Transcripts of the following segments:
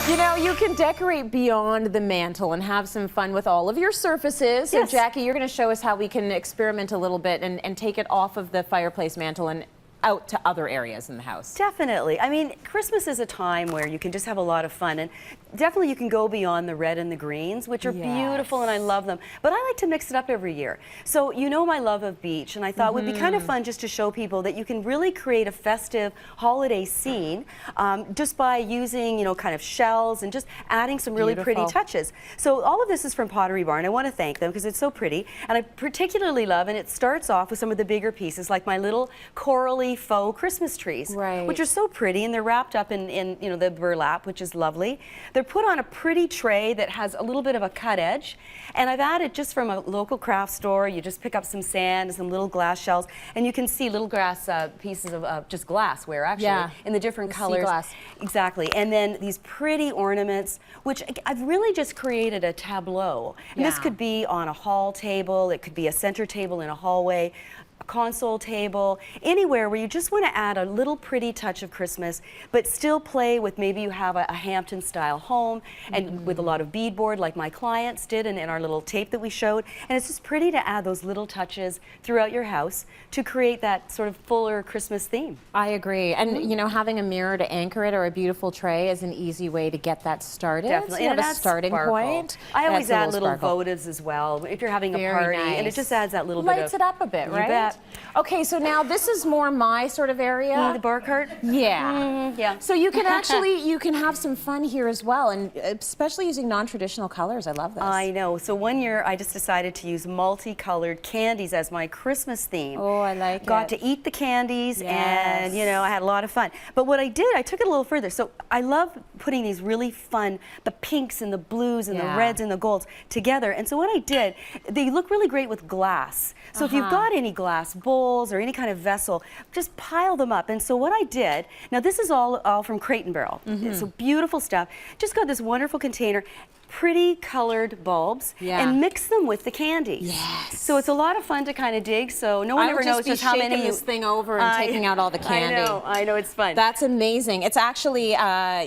You know, you can decorate beyond the mantle and have some fun with all of your surfaces. So, Yes. Jackie, you're going to show us how we can experiment a little bit and take it off of the fireplace mantle and out to other areas in the house. Definitely. I mean, Christmas is a time where you can just have a lot of fun, and definitely you can go beyond the red and the greens, which are beautiful, and I love them. But I like to mix it up every year. So you know my love of beach, and I thought it would be kind of fun just to show people that you can really create a festive holiday scene just by using, you know, kind of shells and just adding some really pretty touches. So all of this is from Pottery Barn. I want to thank them because it's so pretty, and I particularly love, and it starts off with some of the bigger pieces, like my little corally faux Christmas trees, which are so pretty, and they're wrapped up in you know, the burlap, which is lovely. They're put on a pretty tray that has a little bit of a cut edge, and I've added just from a local craft store. You just pick up some sand and some little glass shells, and you can see little glass pieces of just glassware actually in the different colors. Glass. Exactly, and then these pretty ornaments, which I've really just created a tableau. And this could be on a hall table, it could be a center table in a hallway, a console table, anywhere where you just want to add a little pretty touch of Christmas, but still play with, maybe you have a Hampton style home and with a lot of beadboard like my clients did in our little tape that we showed. And it's just pretty to add those little touches throughout your house to create that sort of fuller Christmas theme. I agree. And you know, having a mirror to anchor it or a beautiful tray is an easy way to get that started. Definitely. So you and have a starting point. I always add little sparkle. votives as well if you're having a party, and it just adds that little bit of... Lights it up a bit, right? You bet. Okay, so now this is more my sort of area. The bar cart? Yeah. Yeah. So you can actually, you can have some fun here as well, and especially using non-traditional colors. I love this. I know. So one year I just decided to use multicolored candies as my Christmas theme. Oh, I like it. Got to eat the candies, and you know, I had a lot of fun. But what I did, I took it a little further. So I love putting these really fun, the pinks and the blues and the reds and the golds together. And so what I did, they look really great with glass. So if you've got any glass bowls or any kind of vessel, just pile them up. And so what I did, now this is all from Crate and Barrel. It's so beautiful stuff. Just got this wonderful container, pretty colored bulbs, and mix them with the candy. Yes. So it's a lot of fun to kind of dig. So no one ever knows just how many. This thing over and taking out all the candy. I know, it's fun. That's amazing. It's actually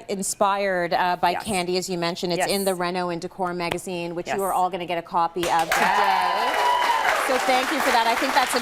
inspired by candy, as you mentioned. It's in the Reno and Decor magazine, which you are all going to get a copy of today. So thank you for that. I think that's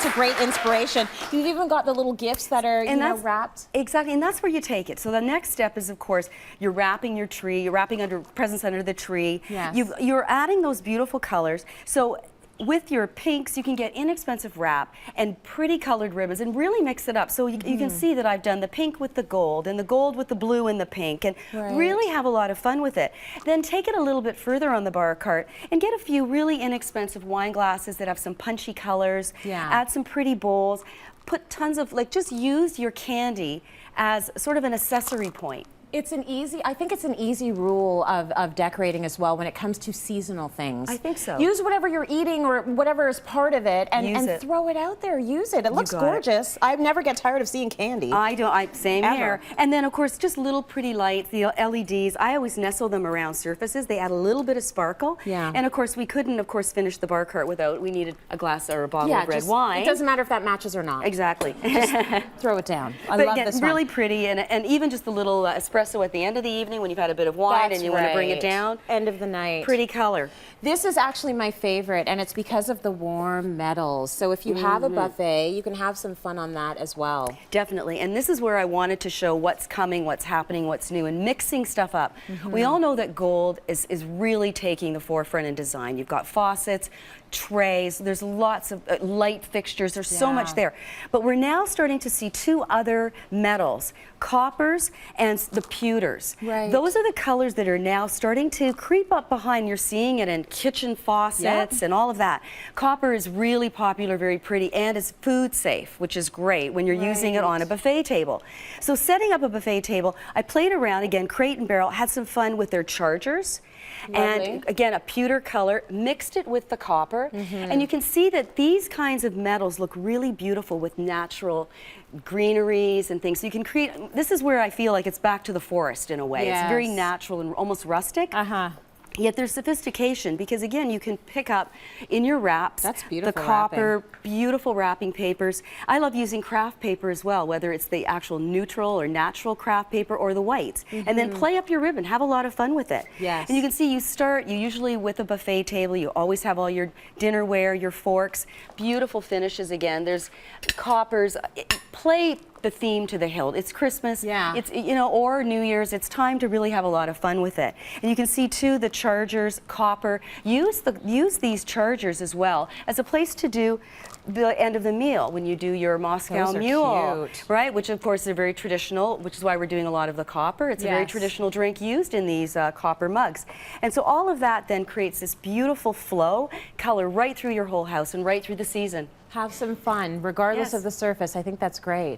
a great inspiration. You've even got the little gifts that are wrapped. Exactly, and that's where you take it. So the next step is, of course, you're wrapping your tree. You're wrapping presents under the tree. Yes. You're adding those beautiful colors. So with your pinks, you can get inexpensive wrap and pretty colored ribbons and really mix it up. So you can see that I've done the pink with the gold and the gold with the blue and the pink, and really have a lot of fun with it. Then take it a little bit further on the bar cart and get a few really inexpensive wine glasses that have some punchy colors. Add some pretty bowls. Put tons of, just use your candy as sort of an accessory point. It's I think it's an easy rule of decorating as well when it comes to seasonal things. I think so. Use whatever you're eating or whatever is part of it and throw it out there. Use it. It looks gorgeous. I never get tired of seeing candy. I don't. Same here. And then, of course, just little pretty lights, the LEDs. I always nestle them around surfaces. They add a little bit of sparkle. Yeah. And, of course, we couldn't, finish the bar cart without, we needed a glass or a bottle of red wine. It doesn't matter if that matches or not. Exactly. Just throw it down. I love this one. Really pretty, and even just the little espresso at the end of the evening when you've had a bit of wine and you want to bring it down. End of the night. Pretty color. This is actually my favorite, and it's because of the warm metals. So if you have a buffet, you can have some fun on that as well. Definitely, and this is where I wanted to show what's coming, what's happening, what's new, and mixing stuff up. We all know that gold is really taking the forefront in design. You've got faucets, trays, there's lots of light fixtures, there's so much there. But we're now starting to see two other metals, coppers and the pewters. Those are the colors that are now starting to creep up behind. You're seeing it in kitchen faucets and all of that. Copper is really popular, very pretty, and is food safe, which is great when you're using it on a buffet table. So setting up a buffet table, I played around, again, Crate and Barrel, had some fun with their chargers. And again, a pewter color, mixed it with the copper, and you can see that these kinds of metals look really beautiful with natural greeneries and things. So you can create, this is where I feel like it's back to the forest in a way. It's very natural and almost rustic. Yet there's sophistication because, again, you can pick up in your wraps That's beautiful the copper, wrapping. beautiful wrapping papers. I love using craft paper as well, whether it's the actual neutral or natural craft paper or the whites. And then play up your ribbon. Have a lot of fun with it. Yes. And you can see you usually with a buffet table, you always have all your dinnerware, your forks, beautiful finishes again. There's coppers. Play the theme to the hilt. It's Christmas, it's, you know, or New Year's. It's time to really have a lot of fun with it. And you can see too the chargers, copper. Use these chargers as well as a place to do the end of the meal when you do your Moscow Mule, cute. right? Which of course are very traditional, which is why we're doing a lot of the copper. It's a very traditional drink used in these copper mugs. And so all of that then creates this beautiful flow, color right through your whole house and right through the season. Have some fun, regardless of the surface. I think that's great.